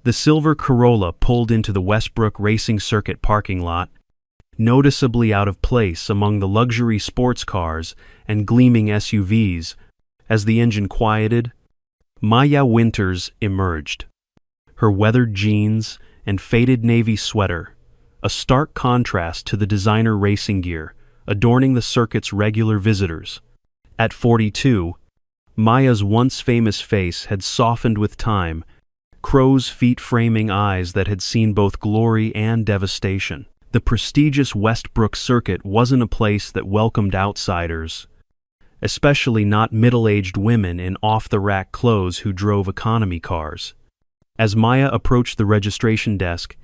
The silver Corolla pulled into the Westbrook Racing Circuit parking lot, noticeably out of place among the luxury sports cars and gleaming SUVs. As the engine quieted, Maya Winters emerged. Her weathered jeans and faded navy sweater, a stark contrast to the designer racing gear adorning the circuit's regular visitors. At 42, Maya's once famous face had softened with time, crow's feet framing eyes that had seen both glory and devastation. The prestigious Westbrook Circuit wasn't a place that welcomed outsiders, especially not middle-aged women in off-the-rack clothes who drove economy cars. As Maya approached the registration desk,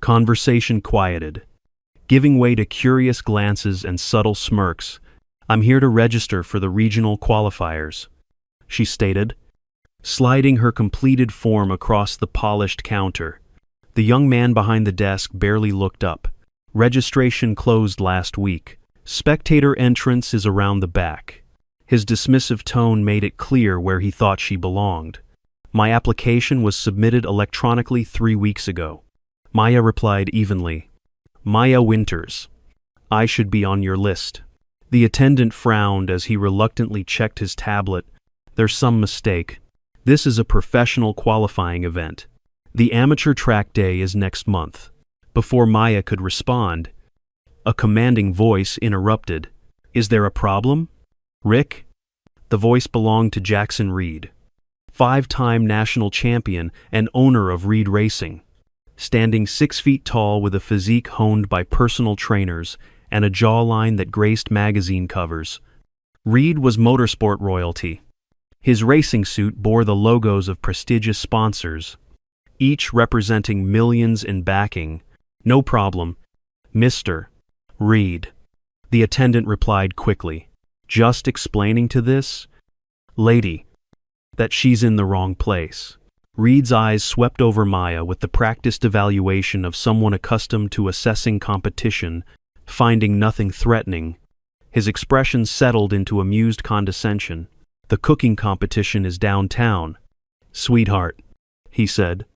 conversation quieted, giving way to curious glances and subtle smirks. "I'm here to register for the regional qualifiers," she stated, sliding her completed form across the polished counter. The young man behind the desk barely looked up. "Registration closed last week. Spectator entrance is around the back." His dismissive tone made it clear where he thought she belonged. "My application was submitted electronically 3 weeks ago." Maya replied evenly, "Maya Winters. I should be on your list." The attendant frowned as he reluctantly checked his tablet. "There's some mistake. This is a professional qualifying event. The amateur track day is next month." Before Maya could respond, a commanding voice interrupted. "Is there a problem, Rick?" The voice belonged to Jackson Reed, 5-time national champion and owner of Reed Racing. Standing 6 feet tall with a physique honed by personal trainers and a jawline that graced magazine covers, Reed was motorsport royalty. His racing suit bore the logos of prestigious sponsors, each representing millions in backing. "No problem, Mr. Reed," the attendant replied quickly. "Just explaining to this lady that she's in the wrong place." Reed's eyes swept over Maya with the practiced evaluation of someone accustomed to assessing competition, finding nothing threatening. His expression settled into amused condescension. "The cooking competition is downtown, sweetheart," he said,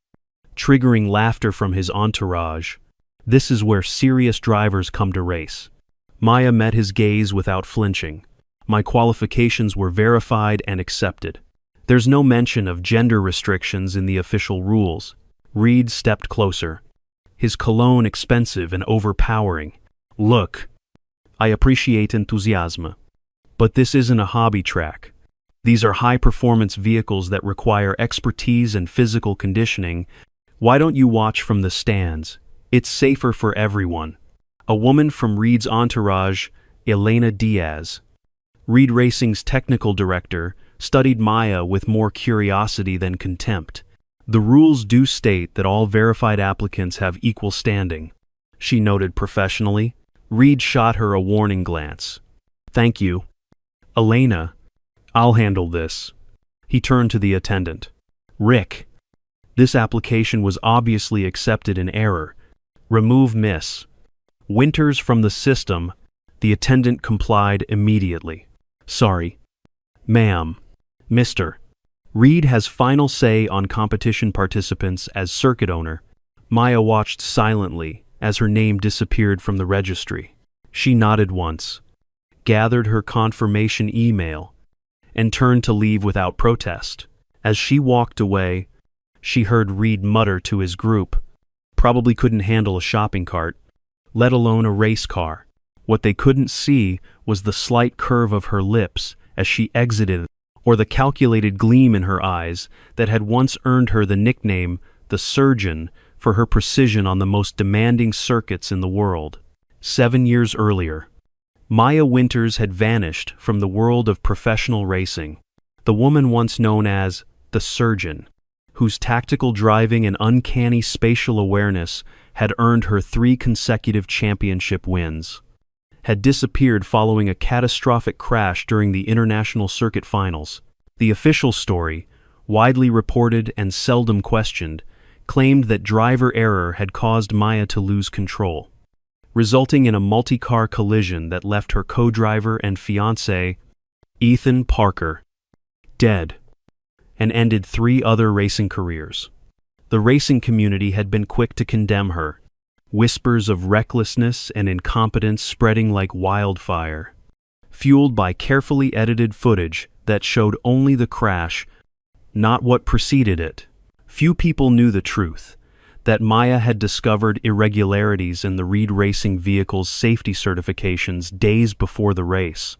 triggering laughter from his entourage. "This is where serious drivers come to race." Maya met his gaze without flinching. "My qualifications were verified and accepted. There's no mention of gender restrictions in the official rules." Reed stepped closer, his cologne expensive and overpowering. "Look, I appreciate enthusiasm, but this isn't a hobby track. These are high-performance vehicles that require expertise and physical conditioning. Why don't you watch from the stands? It's safer for everyone." A woman from Reed's entourage, Elena Diaz, Reed Racing's technical director, studied Maya with more curiosity than contempt. "The rules do state that all verified applicants have equal standing," she noted professionally. Reed shot her a warning glance. "Thank you, Elena. I'll handle this." He turned to the attendant. "Rick, this application was obviously accepted in error. Remove Miss Winters from the system." The attendant complied immediately. "Sorry, ma'am. Mr. Reed has final say on competition participants as circuit owner." Maya watched silently as her name disappeared from the registry. She nodded once, gathered her confirmation email, and turned to leave without protest. As she walked away, she heard Reed mutter to his group, "Probably couldn't handle a shopping cart, let alone a race car." What they couldn't see was the slight curve of her lips as she exited, or the calculated gleam in her eyes that had once earned her the nickname the Surgeon for her precision on the most demanding circuits in the world. 7 years earlier, Maya Winters had vanished from the world of professional racing. The woman once known as the Surgeon, whose tactical driving and uncanny spatial awareness had earned her 3 consecutive championship wins, had disappeared following a catastrophic crash during the International Circuit Finals. The official story, widely reported and seldom questioned, claimed that driver error had caused Maya to lose control, resulting in a multi-car collision that left her co-driver and fiancé, Ethan Parker, dead, and ended 3 other racing careers. The racing community had been quick to condemn her, whispers of recklessness and incompetence spreading like wildfire. Fueled by carefully edited footage that showed only the crash, not what preceded it. Few people knew the truth, that Maya had discovered irregularities in the Reed Racing vehicle's safety certifications days before the race,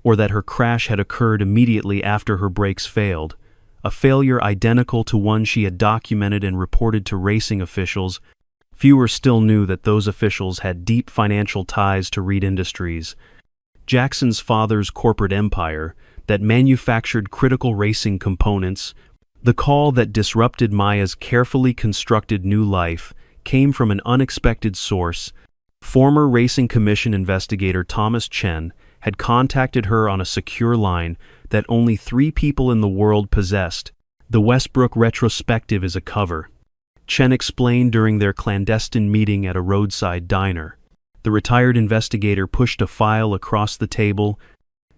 or that her crash had occurred immediately after her brakes failed, a failure identical to one she had documented and reported to racing officials. Fewer still knew that those officials had deep financial ties to Reed Industries, Jackson's father's corporate empire that manufactured critical racing components. The call that disrupted Maya's carefully constructed new life came from an unexpected source. Former Racing Commission investigator Thomas Chen had contacted her on a secure line that only 3 people in the world possessed. The Westbrook retrospective is a cover. Chen explained during their clandestine meeting at a roadside diner. The retired investigator pushed a file across the table,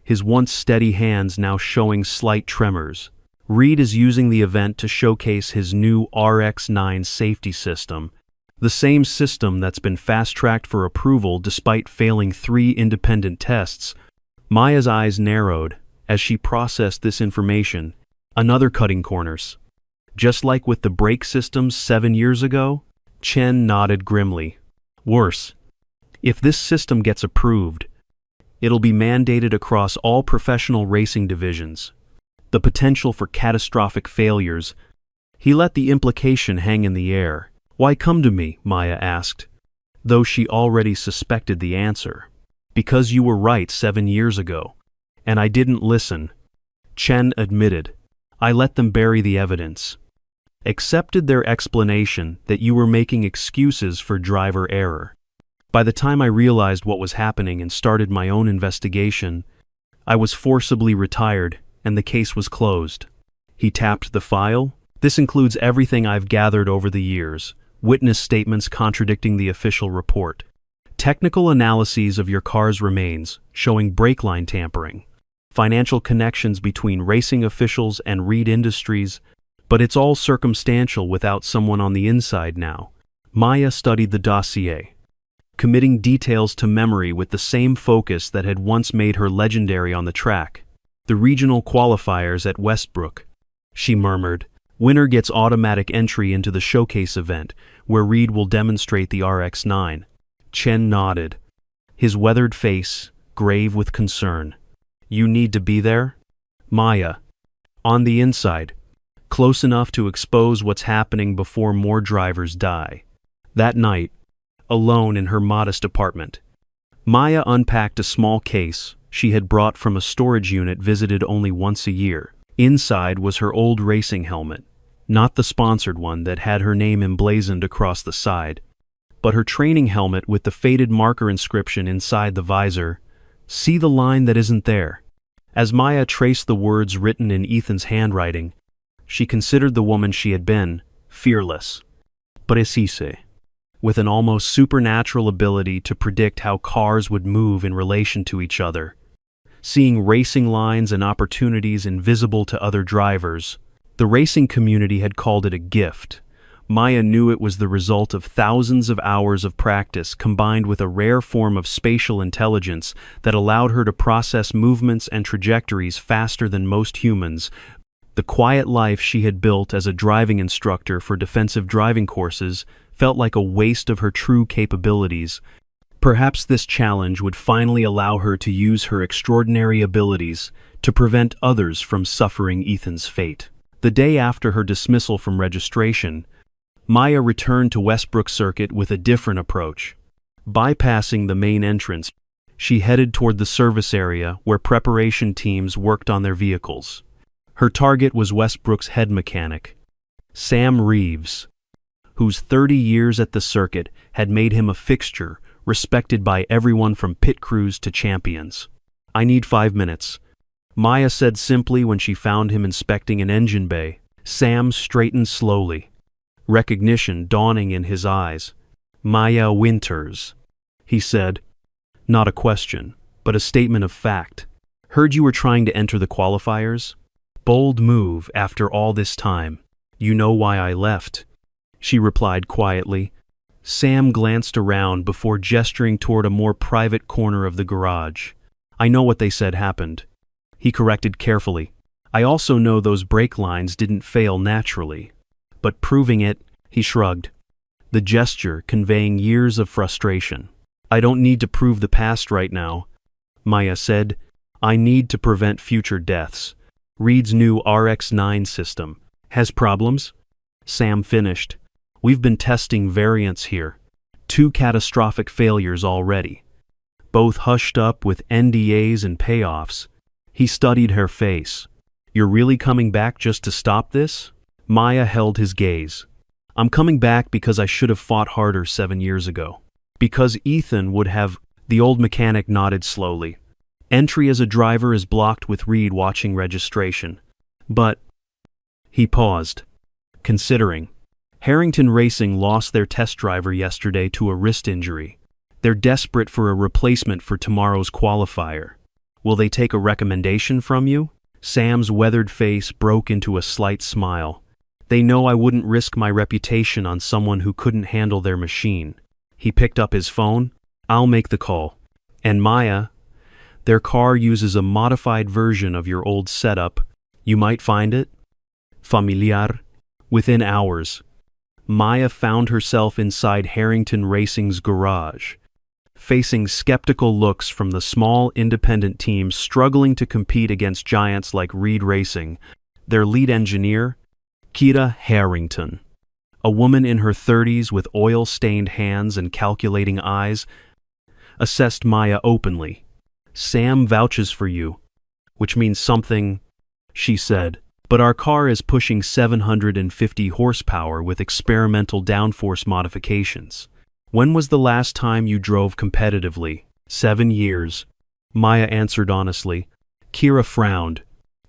his once steady hands now showing slight tremors. Reed is using the event to showcase his new RX-9 safety system, the same system that's been fast-tracked for approval despite failing 3 independent tests. Maya's eyes narrowed as she processed this information. Another cutting corners. Just like with the brake systems 7 years ago? Chen nodded grimly. Worse. If this system gets approved, it'll be mandated across all professional racing divisions. The potential for catastrophic failures. He let the implication hang in the air. Why come to me? Maya asked, though she already suspected the answer. Because you were right 7 years ago, and I didn't listen. Chen admitted. I let them bury the evidence. Accepted their explanation that you were making excuses for driver error. By the time I realized what was happening and started my own investigation, I was forcibly retired and the case was closed. He tapped the file. This includes everything I've gathered over the years, witness statements contradicting the official report, technical analyses of your car's remains showing brake line tampering, financial connections between racing officials and Reed Industries, but it's all circumstantial without someone on the inside now. Maya studied the dossier, committing details to memory with the same focus that had once made her legendary on the track. The regional qualifiers at Westbrook, she murmured. Winner gets automatic entry into the showcase event, where Reed will demonstrate the RX-9. Chen nodded, his weathered face grave with concern. You need to be there? Maya. On the inside. Close enough to expose what's happening before more drivers die. That night, alone in her modest apartment, Maya unpacked a small case she had brought from a storage unit visited only once a year. Inside was her old racing helmet, not the sponsored one that had her name emblazoned across the side, but her training helmet with the faded marker inscription inside the visor. See the line that isn't there. As Maya traced the words written in Ethan's handwriting, she considered the woman she had been, fearless, precise, with an almost supernatural ability to predict how cars would move in relation to each other, seeing racing lines and opportunities invisible to other drivers. The racing community had called it a gift. Maya knew it was the result of thousands of hours of practice combined with a rare form of spatial intelligence that allowed her to process movements and trajectories faster than most humans. The quiet life she had built as a driving instructor for defensive driving courses felt like a waste of her true capabilities. Perhaps this challenge would finally allow her to use her extraordinary abilities to prevent others from suffering Ethan's fate. The day after her dismissal from registration, Maya returned to Westbrook Circuit with a different approach. Bypassing the main entrance, she headed toward the service area where preparation teams worked on their vehicles. Her target was Westbrook's head mechanic, Sam Reeves, whose 30 years at the circuit had made him a fixture, respected by everyone from pit crews to champions. I need 5 minutes, Maya said simply when she found him inspecting an engine bay. Sam straightened slowly, recognition dawning in his eyes. Maya Winters, he said. Not a question, but a statement of fact. Heard you were trying to enter the qualifiers? Bold move after all this time. You know why I left. she replied quietly. Sam glanced around before gesturing toward a more private corner of the garage. I know what they said happened. He corrected carefully. I also know those brake lines didn't fail naturally. But proving it, he shrugged, the gesture conveying years of frustration. I don't need to prove the past right now, Maya said. I need to prevent future deaths. Reed's new RX-9 system has problems? Sam finished. We've been testing variants here. 2 catastrophic failures already. Both hushed up with NDAs and payoffs. He studied her face. You're really coming back just to stop this? Maya held his gaze. I'm coming back because I should have fought harder 7 years ago. Because Ethan would have. The old mechanic nodded slowly. Entry as a driver is blocked with Reed watching registration. But. He paused, considering. Harrington Racing lost their test driver yesterday to a wrist injury. They're desperate for a replacement for tomorrow's qualifier. Will they take a recommendation from you? Sam's weathered face broke into a slight smile. They know I wouldn't risk my reputation on someone who couldn't handle their machine. He picked up his phone. I'll make the call. And Maya, their car uses a modified version of your old setup. You might find it familiar. Within hours, Maya found herself inside Harrington Racing's garage, facing skeptical looks from the small independent team struggling to compete against giants like Reed Racing. Their lead engineer, Kira Harrington, a woman in her 30s with oil-stained hands and calculating eyes, assessed Maya openly. Sam vouches for you, which means something, she said. But our car is pushing 750 horsepower with experimental downforce modifications. When was the last time you drove competitively? 7 years. Maya answered honestly. Kira frowned.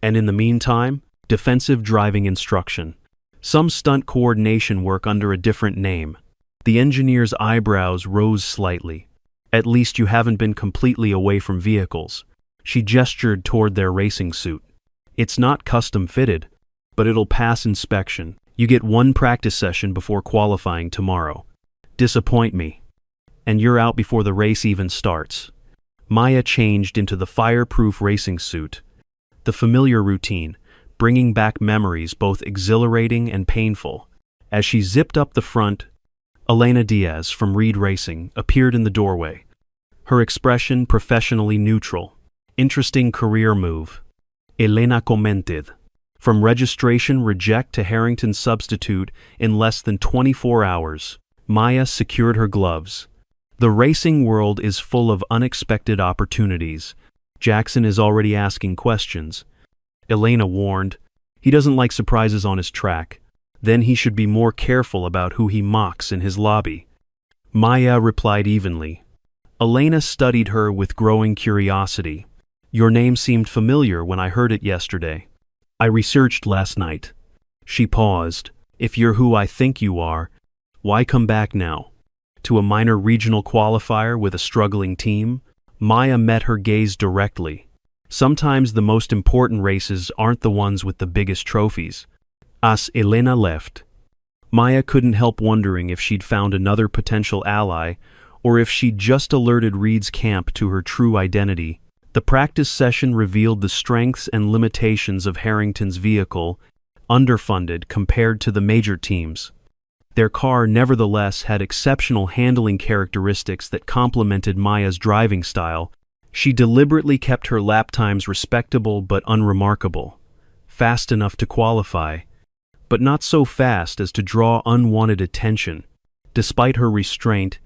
And in the meantime, defensive driving instruction. Some stunt coordination work under a different name. The engineer's eyebrows rose slightly. At least you haven't been completely away from vehicles. She gestured toward their racing suit. It's not custom fitted, but it'll pass inspection. You get 1 practice session before qualifying tomorrow. Disappoint me, and you're out before the race even starts. Maya changed into the fireproof racing suit. The familiar routine, bringing back memories both exhilarating and painful. As she zipped up the front, Elena Diaz from Reed Racing appeared in the doorway. Her expression professionally neutral. Interesting career move. Elena commented. From registration reject to Harrington substitute in less than 24 hours. Maya secured her gloves. The racing world is full of unexpected opportunities. Jackson is already asking questions. Elena warned. He doesn't like surprises on his track. Then he should be more careful about who he mocks in his lobby. Maya replied evenly. Elena studied her with growing curiosity. Your name seemed familiar when I heard it yesterday. I researched last night. She paused. If you're who I think you are, why come back now? To a minor regional qualifier with a struggling team? Maya met her gaze directly. Sometimes the most important races aren't the ones with the biggest trophies. As Elena left, Maya couldn't help wondering if she'd found another potential ally or if she'd just alerted Reed's camp to her true identity. The practice session revealed the strengths and limitations of Harrington's vehicle, underfunded compared to the major teams. Their car nevertheless had exceptional handling characteristics that complemented Maya's driving style. She deliberately kept her lap times respectable but unremarkable, fast enough to qualify, but not so fast as to draw unwanted attention. Despite her restraint,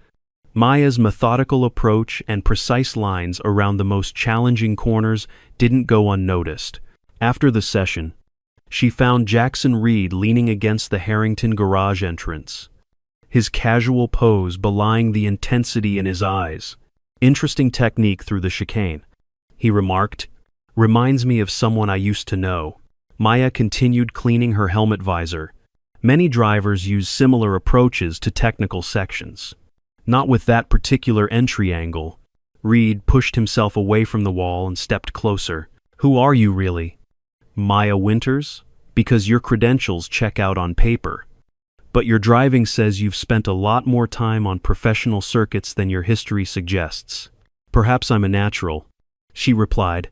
Maya's methodical approach and precise lines around the most challenging corners didn't go unnoticed. After the session, she found Jackson Reed leaning against the Harrington garage entrance, his casual pose belying the intensity in his eyes. Interesting technique through the chicane, he remarked. Reminds me of someone I used to know. Maya continued cleaning her helmet visor. Many drivers use similar approaches to technical sections. Not with that particular entry angle. Reed pushed himself away from the wall and stepped closer. Who are you really? Maya Winters? Because your credentials check out on paper. But your driving says you've spent a lot more time on professional circuits than your history suggests. Perhaps I'm a natural, she replied,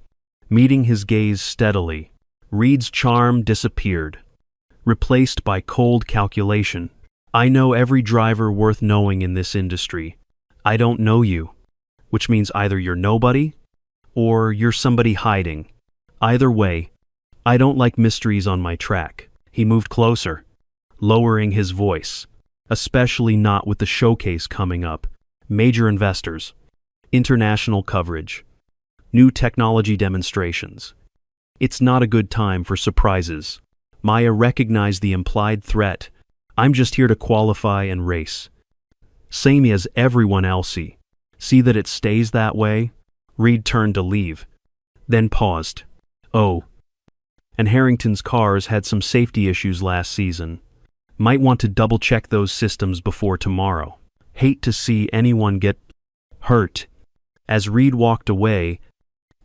meeting his gaze steadily. Reed's charm disappeared, replaced by cold calculation. I know every driver worth knowing in this industry. I don't know you, which means either you're nobody or you're somebody hiding. Either way, I don't like mysteries on my track. He moved closer, lowering his voice, especially not with the showcase coming up. Major investors, international coverage, new technology demonstrations. It's not a good time for surprises. Maya recognized the implied threat. I'm just here to qualify and race. Same as everyone else. See that it stays that way? Reed turned to leave, then paused. Oh. And Harrington's cars had some safety issues last season. Might want to double-check those systems before tomorrow. Hate to see anyone get hurt. As Reed walked away,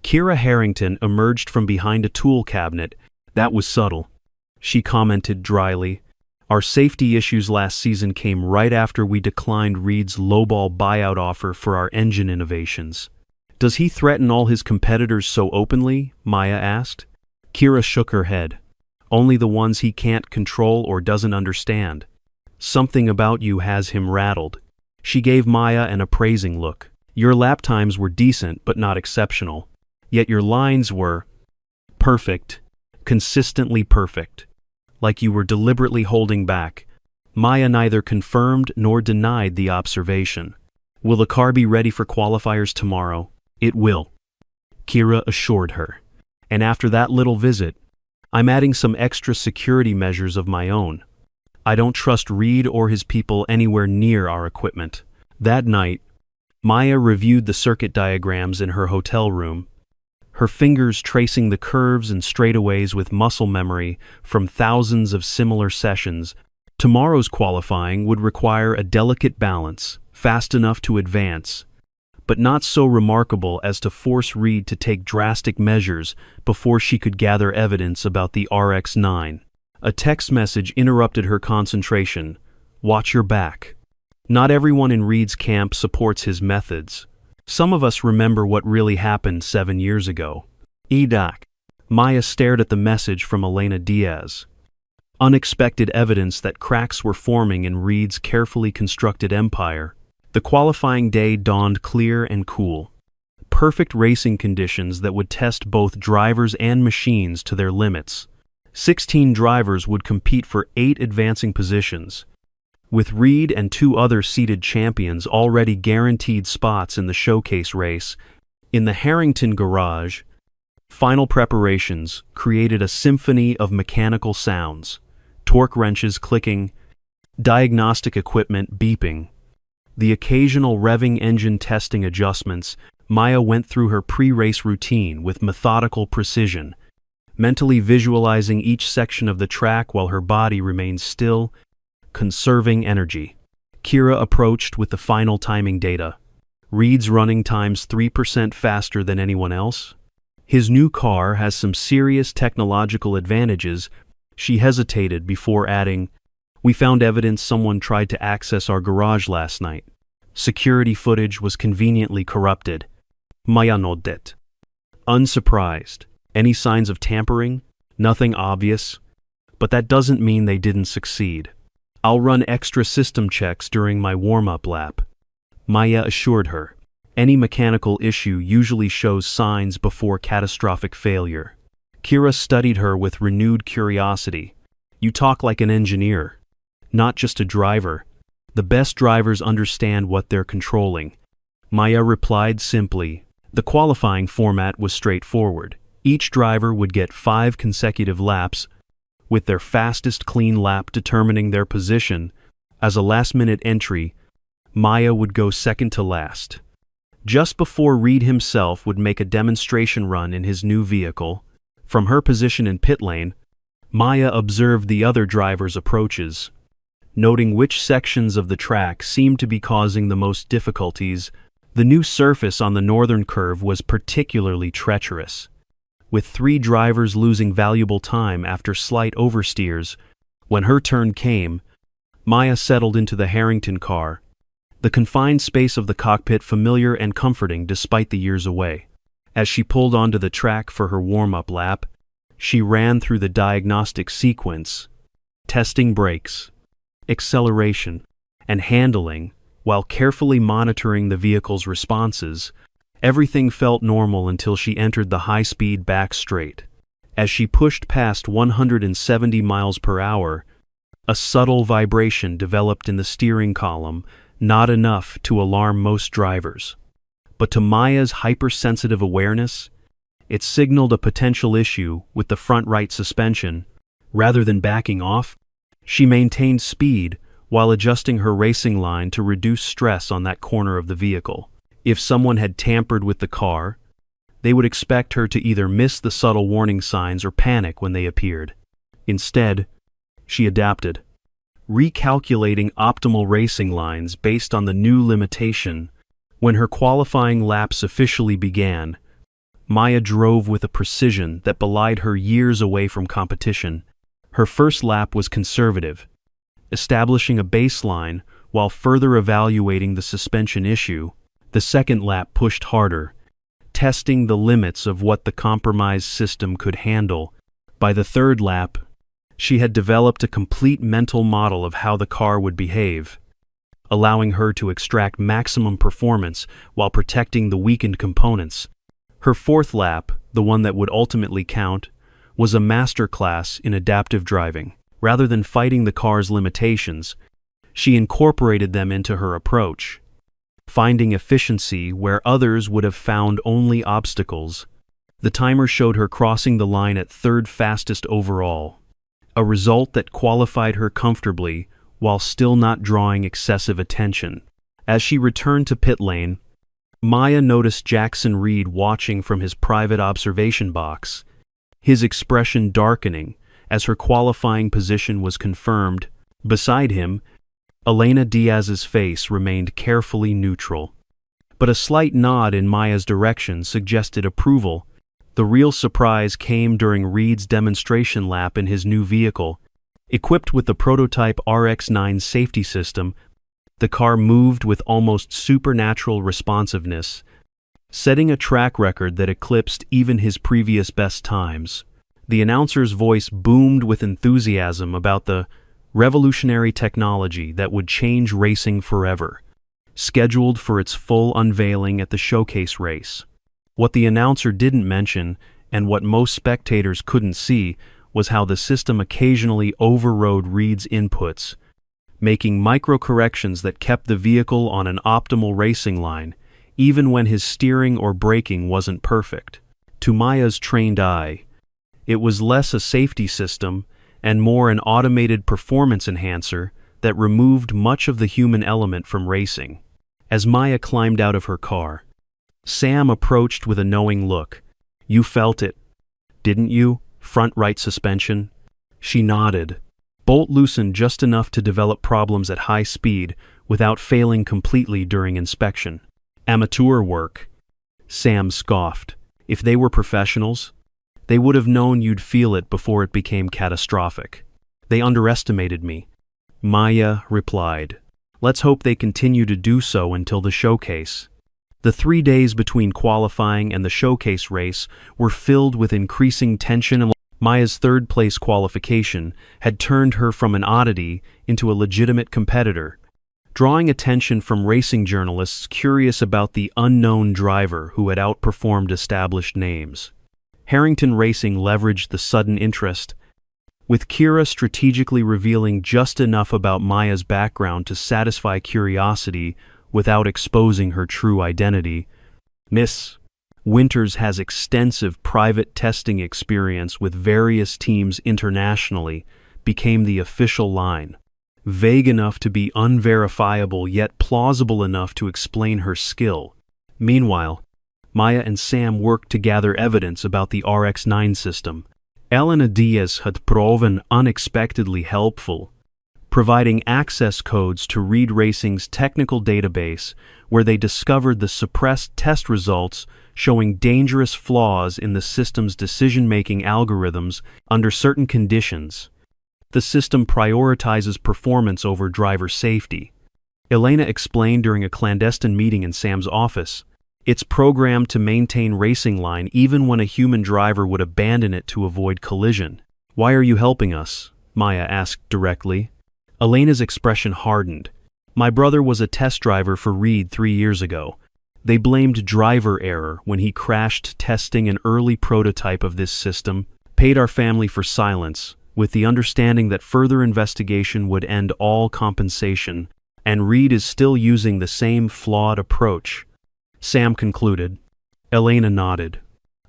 Kira Harrington emerged from behind a tool cabinet. That was subtle. She commented dryly. Our safety issues last season came right after we declined Reed's lowball buyout offer for our engine innovations. Does he threaten all his competitors so openly? Maya asked. Kira shook her head. Only the ones he can't control or doesn't understand. Something about you has him rattled. She gave Maya an appraising look. Your lap times were decent but not exceptional. Yet your lines were perfect, consistently perfect. Like you were deliberately holding back. Maya neither confirmed nor denied the observation. Will the car be ready for qualifiers tomorrow? It will, Kira assured her. And after that little visit, I'm adding some extra security measures of my own. I don't trust Reed or his people anywhere near our equipment. That night, Maya reviewed the circuit diagrams in her hotel room, her fingers tracing the curves and straightaways with muscle memory from thousands of similar sessions. Tomorrow's qualifying would require a delicate balance, fast enough to advance, but not so remarkable as to force Reed to take drastic measures before she could gather evidence about the RX-9. A text message interrupted her concentration. Watch your back. Not everyone in Reed's camp supports his methods. Some of us remember what really happened 7 years ago. Edoc. Maya stared at the message from Elena Diaz. Unexpected evidence that cracks were forming in Reed's carefully constructed empire. The qualifying day dawned clear and cool. Perfect racing conditions that would test both drivers and machines to their limits. 16 drivers would compete for 8 advancing positions, with Reed and 2 other seeded champions already guaranteed spots in the showcase race. In the Harrington garage, final preparations created a symphony of mechanical sounds, torque wrenches clicking, diagnostic equipment beeping. The occasional revving engine testing adjustments. Maya went through her pre-race routine with methodical precision, mentally visualizing each section of the track while her body remained still, conserving energy. Kira approached with the final timing data. Reed's running times 3% faster than anyone else. His new car has some serious technological advantages. She hesitated before adding, we found evidence someone tried to access our garage last night. Security footage was conveniently corrupted. Maya nodded. Unsurprised. Any signs of tampering? Nothing obvious. But that doesn't mean they didn't succeed. I'll run extra system checks during my warm-up lap, Maya assured her. Any mechanical issue usually shows signs before catastrophic failure. Kira studied her with renewed curiosity. You talk like an engineer, not just a driver. The best drivers understand what they're controlling. Maya replied simply. The qualifying format was straightforward. Each driver would get 5 consecutive laps, with their fastest clean lap determining their position. As a last-minute entry, Maya would go second to last. Just before Reed himself would make a demonstration run in his new vehicle, from her position in pit lane, Maya observed the other drivers' approaches, noting which sections of the track seemed to be causing the most difficulties. The new surface on the northern curve was particularly treacherous, with 3 drivers losing valuable time after slight oversteers. When her turn came, Maya settled into the Harrington car, the confined space of the cockpit familiar and comforting despite the years away. As she pulled onto the track for her warm-up lap, she ran through the diagnostic sequence, testing brakes, acceleration, and handling, while carefully monitoring the vehicle's responses. Everything felt normal until she entered the high-speed back straight. As she pushed past 170 miles per hour, a subtle vibration developed in the steering column, not enough to alarm most drivers. But to Maya's hypersensitive awareness, it signaled a potential issue with the front right suspension. Rather than backing off, she maintained speed while adjusting her racing line to reduce stress on that corner of the vehicle. If someone had tampered with the car, they would expect her to either miss the subtle warning signs or panic when they appeared. Instead, she adapted, recalculating optimal racing lines based on the new limitation. When her qualifying laps officially began, Maya drove with a precision that belied her years away from competition. Her first lap was conservative, establishing a baseline while further evaluating the suspension issue. The second lap pushed harder, testing the limits of what the compromised system could handle. By the third lap, she had developed a complete mental model of how the car would behave, allowing her to extract maximum performance while protecting the weakened components. Her fourth lap, the one that would ultimately count, was a masterclass in adaptive driving. Rather than fighting the car's limitations, she incorporated them into her approach, finding efficiency where others would have found only obstacles. The timer showed her crossing the line at third fastest overall, a result that qualified her comfortably while still not drawing excessive attention. As she returned to pit lane, Maya noticed Jackson Reed watching from his private observation box, his expression darkening as her qualifying position was confirmed. Beside him, Elena Diaz's face remained carefully neutral, but a slight nod in Maya's direction suggested approval. The real surprise came during Reed's demonstration lap in his new vehicle. Equipped with the prototype RX-9 safety system, the car moved with almost supernatural responsiveness, setting a track record that eclipsed even his previous best times. The announcer's voice boomed with enthusiasm about the revolutionary technology that would change racing forever, scheduled for its full unveiling at the showcase race. What the announcer didn't mention, and what most spectators couldn't see, was how the system occasionally overrode Reed's inputs, making micro-corrections that kept the vehicle on an optimal racing line, even when his steering or braking wasn't perfect. To Maya's trained eye, it was less a safety system and more an automated performance enhancer that removed much of the human element from racing. As Maya climbed out of her car, Sam approached with a knowing look. "You felt it, didn't you? Front right suspension?" She nodded. Bolt loosened just enough to develop problems at high speed without failing completely during inspection. "Amateur work," Sam scoffed. "If they were professionals, they would have known you'd feel it before it became catastrophic." "They underestimated me," Maya replied. "Let's hope they continue to do so until the showcase." The 3 days between qualifying and the showcase race were filled with increasing tension, and Maya's third-place qualification had turned her from an oddity into a legitimate competitor, drawing attention from racing journalists curious about the unknown driver who had outperformed established names. Harrington Racing leveraged the sudden interest, with Kira strategically revealing just enough about Maya's background to satisfy curiosity without exposing her true identity. "Miss Winters has extensive private testing experience with various teams internationally," became the official line, vague enough to be unverifiable yet plausible enough to explain her skill. Meanwhile, Maya and Sam worked to gather evidence about the RX-9 system. Elena Diaz had proven unexpectedly helpful, providing access codes to Reed Racing's technical database, where they discovered the suppressed test results showing dangerous flaws in the system's decision-making algorithms under certain conditions. The The system prioritizes performance over driver safety. Elena explained during a clandestine meeting in Sam's office. It's programmed to maintain racing line even when a human driver would abandon it to avoid collision. Why are you helping us? Maya asked directly. Elena's expression hardened. My brother was a test driver for Reed 3 years ago. They blamed driver error when he crashed testing an early prototype of this system, paid our family for silence, with the understanding that further investigation would end all compensation, and Reed is still using the same flawed approach. Sam concluded. Elena nodded.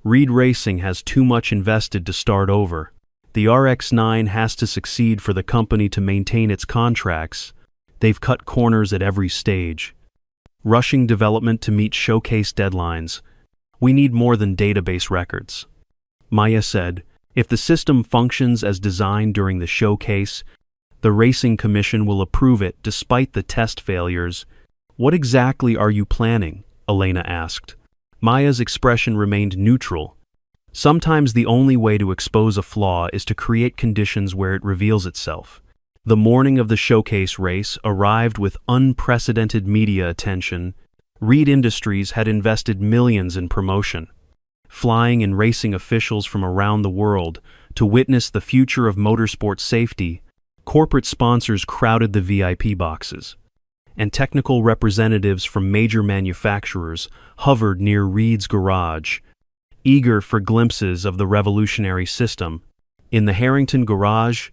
Reed Racing has too much invested to start over. The RX-9 has to succeed for the company to maintain its contracts. They've cut corners at every stage. Rushing development to meet showcase deadlines. We need more than database records. Maya said, if the system functions as designed during the showcase, the Racing Commission will approve it despite the test failures. What exactly are you planning? Elena asked. Maya's expression remained neutral. Sometimes the only way to expose a flaw is to create conditions where it reveals itself. The morning of the showcase race arrived with unprecedented media attention. Reed Industries had invested millions in promotion, flying and racing officials from around the world to witness the future of motorsport safety. Corporate sponsors crowded the VIP boxes, and technical representatives from major manufacturers hovered near Reed's garage, eager for glimpses of the revolutionary system. In the Harrington garage,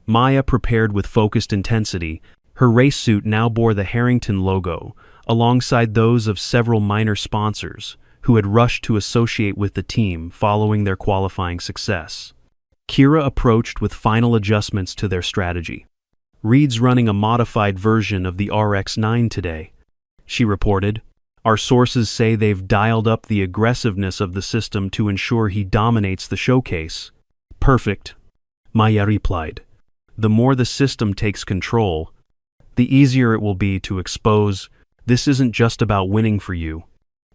Maya prepared with focused intensity. Her race suit now bore the Harrington logo, alongside those of several minor sponsors who had rushed to associate with the team following their qualifying success. Kira approached with final adjustments to their strategy. Reed's running a modified version of the RX-9 today, she reported. Our sources say they've dialed up the aggressiveness of the system to ensure he dominates the showcase. Perfect, Maya replied. The more the system takes control, the easier it will be to expose. This isn't just about winning for you,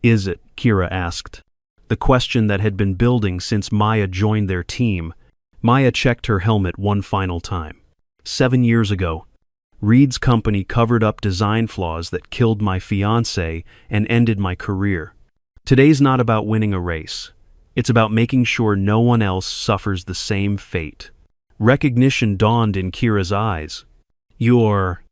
is it? Kira asked. The question that had been building since Maya joined their team. Maya checked her helmet one final time. 7 years ago, Reed's company covered up design flaws that killed my fiancé and ended my career. Today's not about winning a race. It's about making sure no one else suffers the same fate. Recognition dawned in Kira's eyes. You're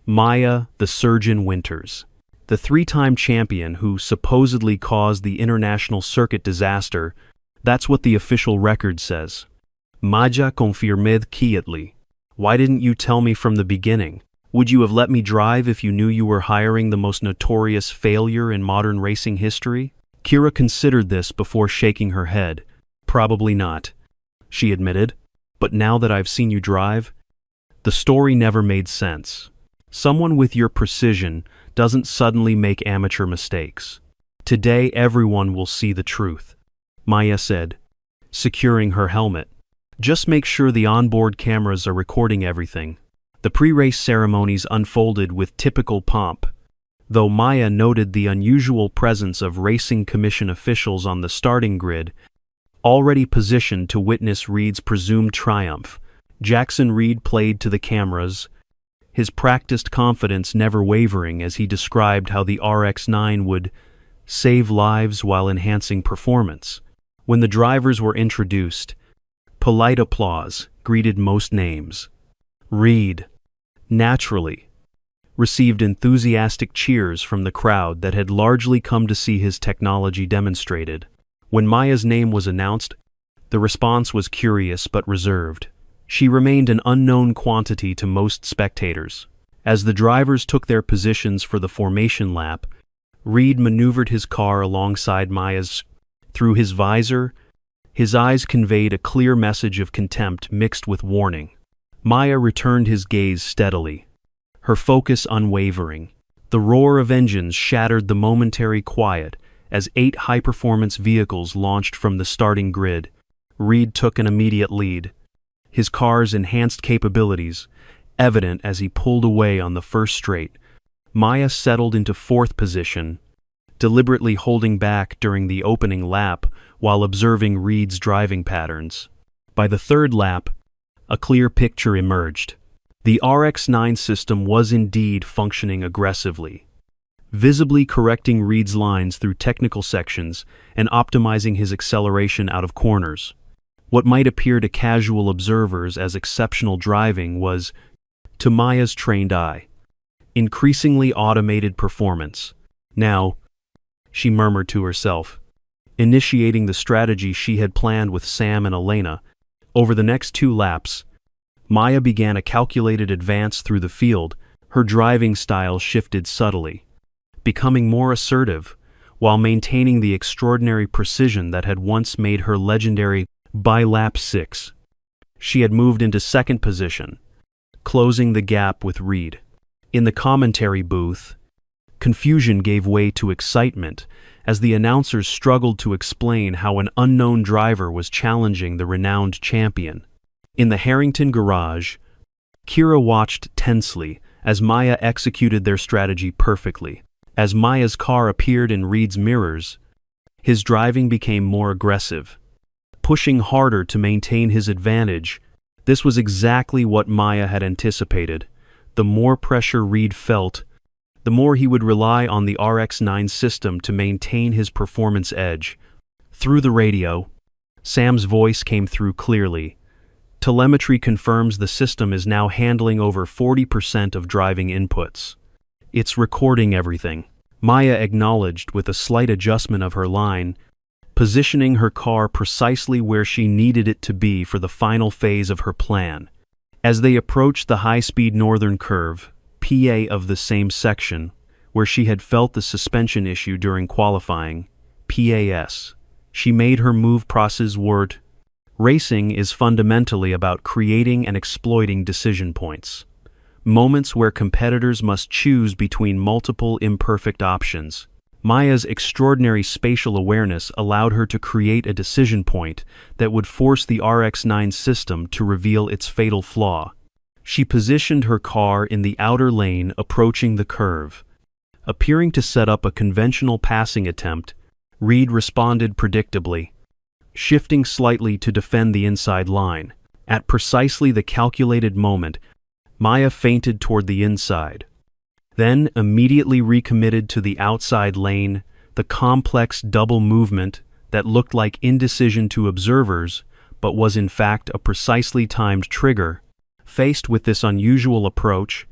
Maya the Surgeon Winters, the 3-time champion who supposedly caused the international circuit disaster. That's what the official record says. Maya confirmed quietly. Why didn't you tell me from the beginning? Would you have let me drive if you knew you were hiring the most notorious failure in modern racing history? Kira considered this before shaking her head. Probably not, she admitted. But now that I've seen you drive, the story never made sense. Someone with your precision doesn't suddenly make amateur mistakes. Today everyone will see the truth, Maya said, securing her helmet. Just make sure the onboard cameras are recording everything. The pre-race ceremonies unfolded with typical pomp, though Maya noted the unusual presence of Racing Commission officials on the starting grid, already positioned to witness Reed's presumed triumph. Jackson Reed played to the cameras, his practiced confidence never wavering as he described how the RX-9 would save lives while enhancing performance. When the drivers were introduced, polite applause greeted most names. Reed, naturally, received enthusiastic cheers from the crowd that had largely come to see his technology demonstrated. When Maya's name was announced, the response was curious but reserved. She remained an unknown quantity to most spectators. As the drivers took their positions for the formation lap, Reed maneuvered his car alongside Maya's. Through his visor, his eyes conveyed a clear message of contempt mixed with warning. Maya returned his gaze steadily, her focus unwavering. The roar of engines shattered the momentary quiet as 8 high-performance vehicles launched from the starting grid. Reed took an immediate lead, his car's enhanced capabilities evident as he pulled away on the first straight. Maya settled into 4th position, deliberately holding back during the opening lap while observing Reed's driving patterns. By the 3rd lap, a clear picture emerged. The RX-9 system was indeed functioning aggressively, visibly correcting Reed's lines through technical sections and optimizing his acceleration out of corners. What might appear to casual observers as exceptional driving was, to Maya's trained eye, increasingly automated performance. Now, she murmured to herself, initiating the strategy she had planned with Sam and Elena. Over the next 2 laps, Maya began a calculated advance through the field. Her driving style shifted subtly, becoming more assertive, while maintaining the extraordinary precision that had once made her legendary. By lap 6, she had moved into second position, closing the gap with Reed. In the commentary booth, confusion gave way to excitement as the announcers struggled to explain how an unknown driver was challenging the renowned champion. In the Harrington garage, Kira watched tensely as Maya executed their strategy perfectly. As Maya's car appeared in Reed's mirrors, his driving became more aggressive, pushing harder to maintain his advantage. This was exactly what Maya had anticipated. The more pressure Reed felt, the more he would rely on the RX-9 system to maintain his performance edge. Through the radio, Sam's voice came through clearly. Telemetry confirms the system is now handling over 40% of driving inputs. It's recording everything. Maya acknowledged with a slight adjustment of her line, positioning her car precisely where she needed it to be for the final phase of her plan. As they approached the high-speed northern curve, PA of the same section, where she had felt the suspension issue during qualifying, PAS, she made her move process word. Racing is fundamentally about creating and exploiting decision points, moments where competitors must choose between multiple imperfect options. Maya's extraordinary spatial awareness allowed her to create a decision point that would force the RX-9 system to reveal its fatal flaw. She positioned her car in the outer lane approaching the curve. Appearing to set up a conventional passing attempt, Reed responded predictably, shifting slightly to defend the inside line. At precisely the calculated moment, Maya feinted toward the inside, then immediately recommitted to the outside lane. The complex double movement that looked like indecision to observers, but was in fact a precisely timed trigger. Faced with this unusual approach,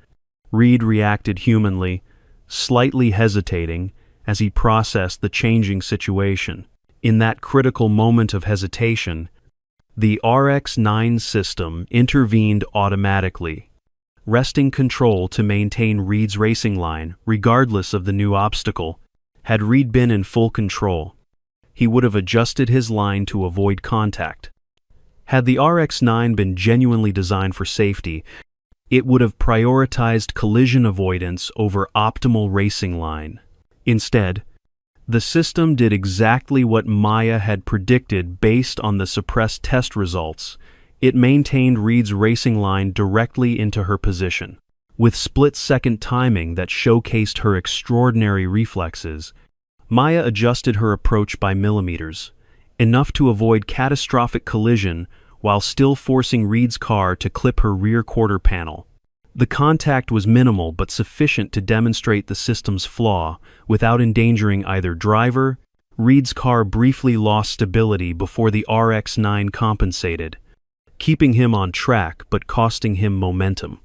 Reed reacted humanly, slightly hesitating as he processed the changing situation. In that critical moment of hesitation, the RX-9 system intervened automatically, wresting control to maintain Reed's racing line regardless of the new obstacle. Had Reed been in full control, he would have adjusted his line to avoid contact. Had the RX-9 been genuinely designed for safety, it would have prioritized collision avoidance over optimal racing line. Instead, the system did exactly what Maya had predicted based on the suppressed test results. It maintained Reed's racing line directly into her position. With split-second timing that showcased her extraordinary reflexes, Maya adjusted her approach by millimeters, enough to avoid catastrophic collision while still forcing Reed's car to clip her rear quarter panel. The contact was minimal but sufficient to demonstrate the system's flaw without endangering either driver. Reed's car briefly lost stability before the RX-9 compensated, keeping him on track but costing him momentum.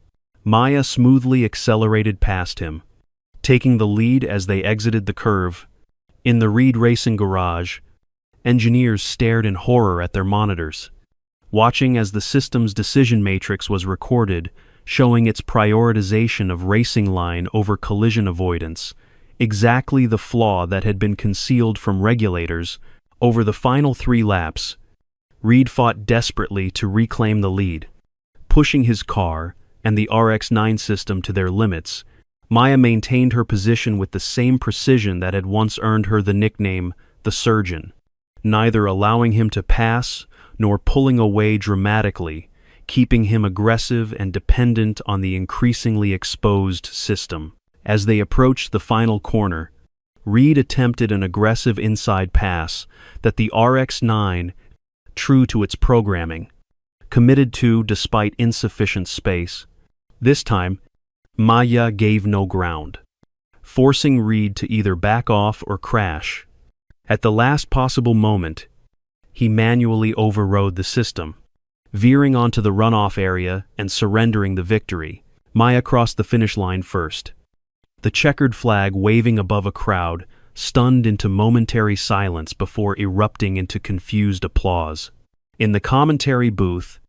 Maya smoothly accelerated past him, taking the lead as they exited the curve. In the Reed Racing garage, engineers stared in horror at their monitors, watching as the system's decision matrix was recorded, showing its prioritization of racing line over collision avoidance, exactly the flaw that had been concealed from regulators. Over the final 3 laps, Reed fought desperately to reclaim the lead, pushing his car and the RX-9 system to their limits. Maya maintained her position with the same precision that had once earned her the nickname the Surgeon, neither allowing him to pass nor pulling away dramatically, keeping him aggressive and dependent on the increasingly exposed system. As they approached the final corner, Reed attempted an aggressive inside pass that the RX-9, true to its programming, committed to despite insufficient space. This time, Maya gave no ground, forcing Reed to either back off or crash. At the last possible moment, he manually overrode the system, veering onto the runoff area and surrendering the victory. Maya crossed the finish line first, the checkered flag waving above a crowd, stunned into momentary silence before erupting into confused applause. In the commentary booth,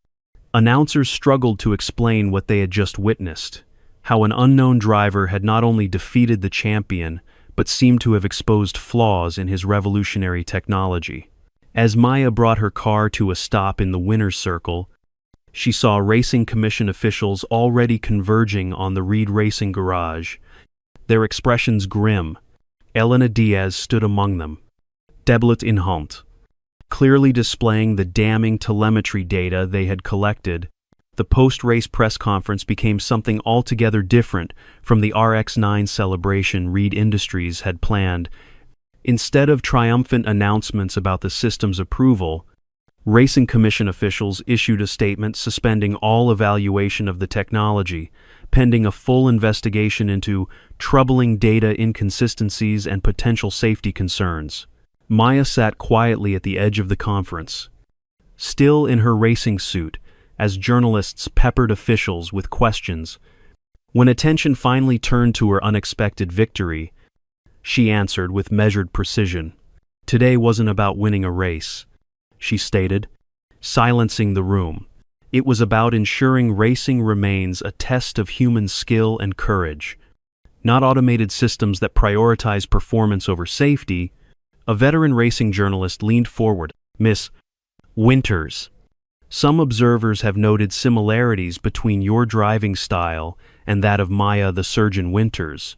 announcers struggled to explain what they had just witnessed, how an unknown driver had not only defeated the champion, but seemed to have exposed flaws in his revolutionary technology. As Maya brought her car to a stop in the winner's circle, she saw Racing Commission officials already converging on the Reed Racing garage, their expressions grim. Elena Diaz stood among them, Deblet in hand, clearly displaying the damning telemetry data they had collected. The post-race press conference became something altogether different from the RX-9 celebration Reed Industries had planned. Instead of triumphant announcements about the system's approval, Racing Commission officials issued a statement suspending all evaluation of the technology, pending a full investigation into troubling data inconsistencies and potential safety concerns. Maya sat quietly at the edge of the conference, still in her racing suit, as journalists peppered officials with questions. When attention finally turned to her unexpected victory, she answered with measured precision. Today wasn't about winning a race, she stated, silencing the room. It was about ensuring racing remains a test of human skill and courage, not automated systems that prioritize performance over safety. A veteran racing journalist leaned forward. Miss Winters, some observers have noted similarities between your driving style and that of Maya the Surgeon Winters,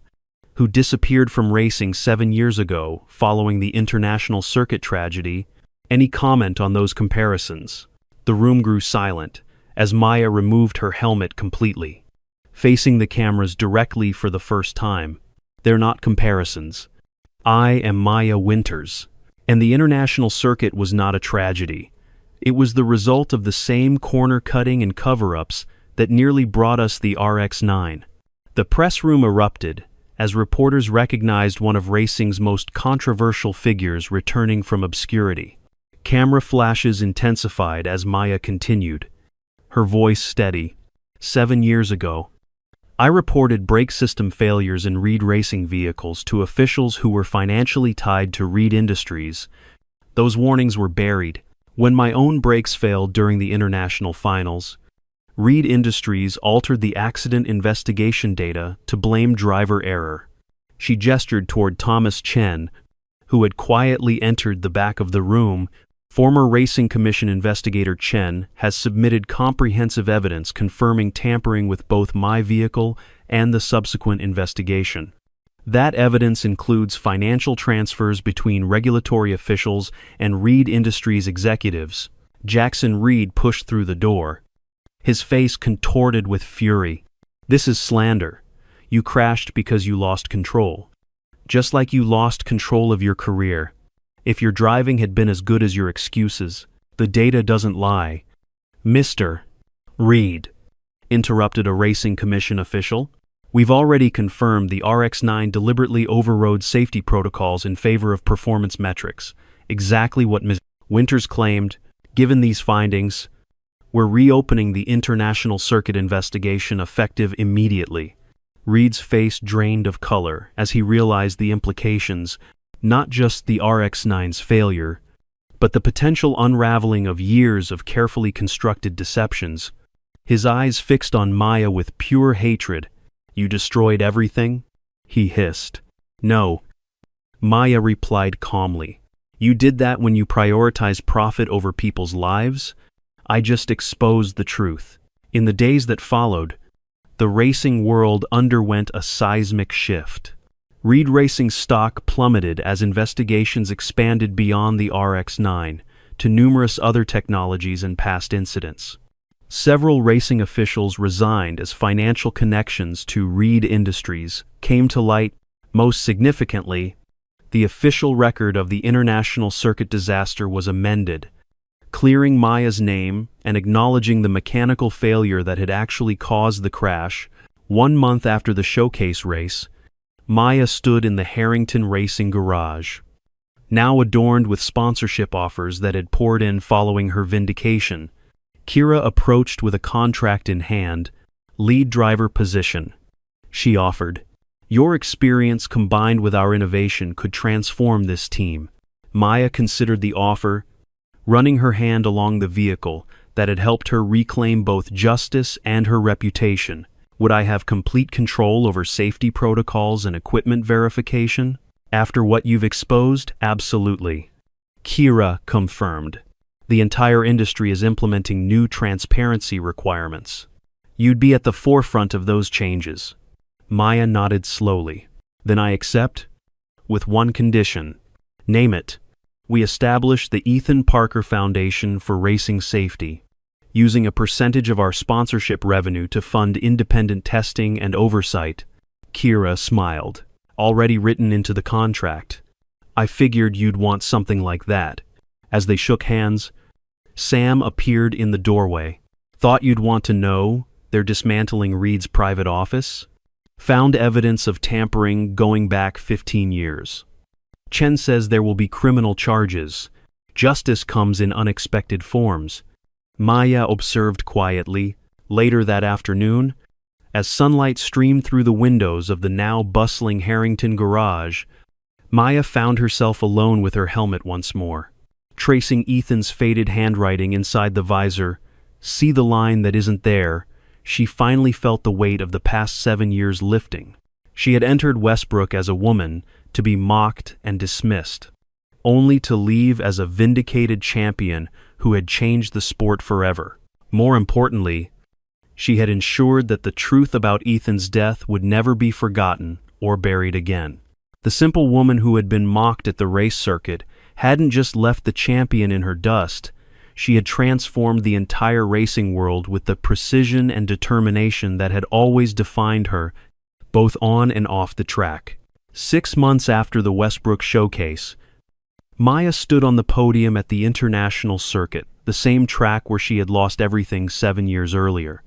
who disappeared from racing 7 years ago following the International Circuit tragedy. Any comment on those comparisons? The room grew silent as Maya removed her helmet completely, facing the cameras directly for the first time. They're not comparisons. I am Maya Winters, and the International Circuit was not a tragedy. It was the result of the same corner-cutting and cover-ups that nearly brought us the RX-9. The press room erupted as reporters recognized one of racing's most controversial figures returning from obscurity. Camera flashes intensified as Maya continued, her voice steady. 7 years ago, I reported brake system failures in Reed racing vehicles to officials who were financially tied to Reed Industries. Those warnings were buried. When my own brakes failed during the international finals, Reed Industries altered the accident investigation data to blame driver error. She gestured toward Thomas Chen, who had quietly entered the back of the room. Former Racing Commission investigator Chen has submitted comprehensive evidence confirming tampering with both my vehicle and the subsequent investigation. That evidence includes financial transfers between regulatory officials and Reed Industries executives. Jackson Reed pushed through the door, his face contorted with fury. This is slander. You crashed because you lost control. Just like you lost control of your career. If your driving had been as good as your excuses, the data doesn't lie. Mr. Reed, interrupted a Racing Commission official. We've already confirmed the RX-9 deliberately overrode safety protocols in favor of performance metrics. Exactly what Ms. Winters claimed. Given these findings, we're reopening the International Circuit investigation effective immediately. Reed's face drained of color as he realized the implications. Not just the RX-9's failure, but the potential unraveling of years of carefully constructed deceptions. His eyes fixed on Maya with pure hatred. You destroyed everything? He hissed. No. Maya replied calmly. You did that when you prioritized profit over people's lives? I just exposed the truth. In the days that followed, the racing world underwent a seismic shift. Reed Racing stock plummeted as investigations expanded beyond the RX-9 to numerous other technologies and past incidents. Several racing officials resigned as financial connections to Reed Industries came to light. Most significantly, the official record of the International Circuit disaster was amended. Clearing Maya's name and acknowledging the mechanical failure that had actually caused the crash, 1 month after the showcase race, Maya stood in the Harrington Racing garage, now adorned with sponsorship offers that had poured in following her vindication. Kira approached with a contract in hand, lead driver position. She offered, "Your experience combined with our innovation could transform this team." Maya considered the offer, running her hand along the vehicle that had helped her reclaim both justice and her reputation. "Would I have complete control over safety protocols and equipment verification? After what you've exposed, absolutely." Kira confirmed. "The entire industry is implementing new transparency requirements. You'd be at the forefront of those changes." Maya nodded slowly. "Then I accept, with one condition." "Name it." "We established the Ethan Parker Foundation for Racing Safety, using a percentage of our sponsorship revenue to fund independent testing and oversight." Kira smiled. "Already written into the contract. I figured you'd want something like that." As they shook hands, Sam appeared in the doorway. "Thought you'd want to know they're dismantling Reed's private office. Found evidence of tampering going back 15 years. Chen says there will be criminal charges. Justice comes in unexpected forms." Maya observed quietly. Later that afternoon, as sunlight streamed through the windows of the now bustling Harrington garage, Maya found herself alone with her helmet once more. Tracing Ethan's faded handwriting inside the visor, "See the line that isn't there," she finally felt the weight of the past 7 years lifting. She had entered Westbrook as a woman, to be mocked and dismissed, only to leave as a vindicated champion who had changed the sport forever. More importantly, she had ensured that the truth about Ethan's death would never be forgotten or buried again. The simple woman who had been mocked at the race circuit hadn't just left the champion in her dust, she had transformed the entire racing world with the precision and determination that had always defined her, both on and off the track. 6 months after the Westbrook showcase, Maya stood on the podium at the international circuit, the same track where she had lost everything 7 years earlier.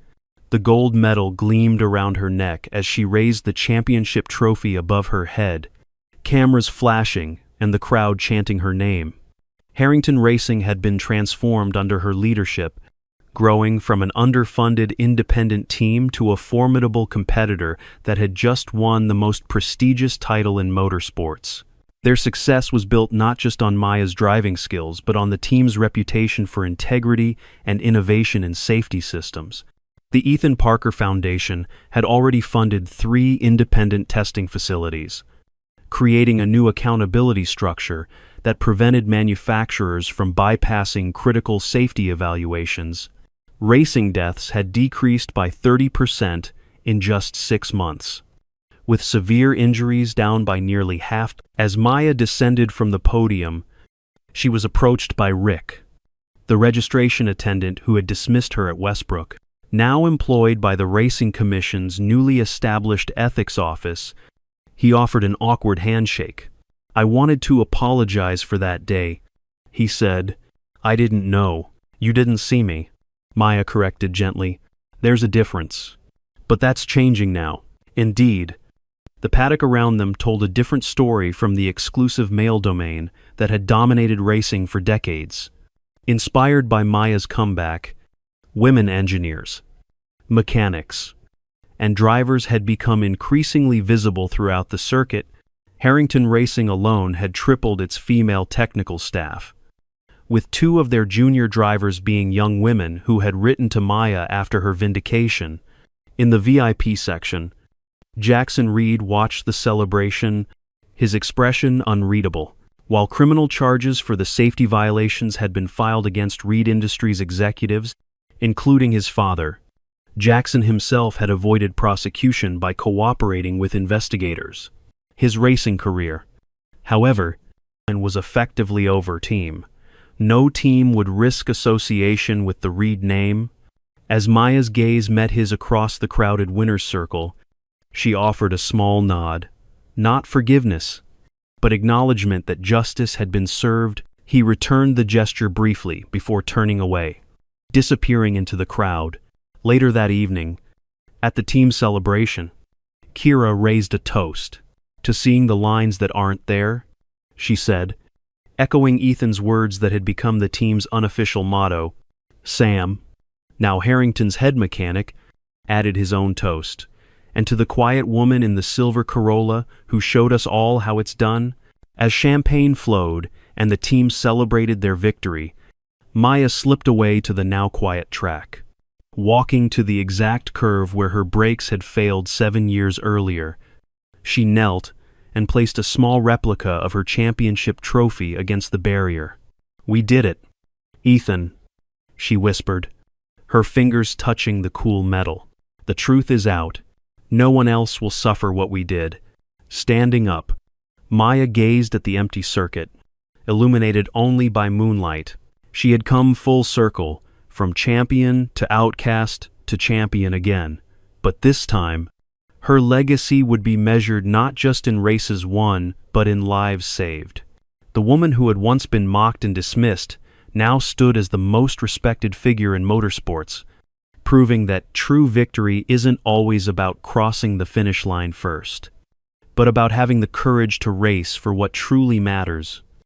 The gold medal gleamed around her neck as she raised the championship trophy above her head, cameras flashing and the crowd chanting her name. Harrington Racing had been transformed under her leadership, growing from an underfunded independent team to a formidable competitor that had just won the most prestigious title in motorsports. Their success was built not just on Maya's driving skills, but on the team's reputation for integrity and innovation in safety systems. The Ethan Parker Foundation had already funded 3 independent testing facilities, creating a new accountability structure that prevented manufacturers from bypassing critical safety evaluations. Racing deaths had decreased by 30% in just 6 months, with severe injuries down by nearly half. As Maya descended from the podium, she was approached by Rick, the registration attendant who had dismissed her at Westbrook. Now employed by the Racing Commission's newly established ethics office, he offered an awkward handshake. "I wanted to apologize for that day," he said. "I didn't know. You didn't see me." Maya corrected gently. "There's a difference. But that's changing now." Indeed, the paddock around them told a different story from the exclusive male domain that had dominated racing for decades. Inspired by Maya's comeback, women engineers, mechanics, and drivers had become increasingly visible throughout the circuit. Harrington Racing alone had tripled its female technical staff, with 2 of their junior drivers being young women who had written to Maya after her vindication. In the VIP section, Jackson Reed watched the celebration, his expression unreadable. While criminal charges for the safety violations had been filed against Reed Industries executives, including his father, Jackson himself had avoided prosecution by cooperating with investigators. His racing career, however, was effectively over. No team would risk association with the Reed name. As Maya's gaze met his across the crowded winner's circle, she offered a small nod. Not forgiveness, but acknowledgement that justice had been served. He returned the gesture briefly before turning away, disappearing into the crowd. Later that evening, at the team celebration, Kira raised a toast to seeing the lines that aren't there, she said, echoing Ethan's words that had become the team's unofficial motto. Sam, now Harrington's head mechanic, added his own toast. And to the quiet woman in the silver Corolla who showed us all how it's done, as champagne flowed and the team celebrated their victory, Maya slipped away to the now quiet track, walking to the exact curve where her brakes had failed 7 years earlier. She knelt and placed a small replica of her championship trophy against the barrier. "We did it, Ethan," she whispered, her fingers touching the cool metal. "The truth is out. No one else will suffer what we did." Standing up, Maya gazed at the empty circuit, illuminated only by moonlight. She had come full circle, from champion to outcast to champion again. But this time, her legacy would be measured not just in races won, but in lives saved. The woman who had once been mocked and dismissed now stood as the most respected figure in motorsports, proving that true victory isn't always about crossing the finish line first, but about having the courage to race for what truly matters.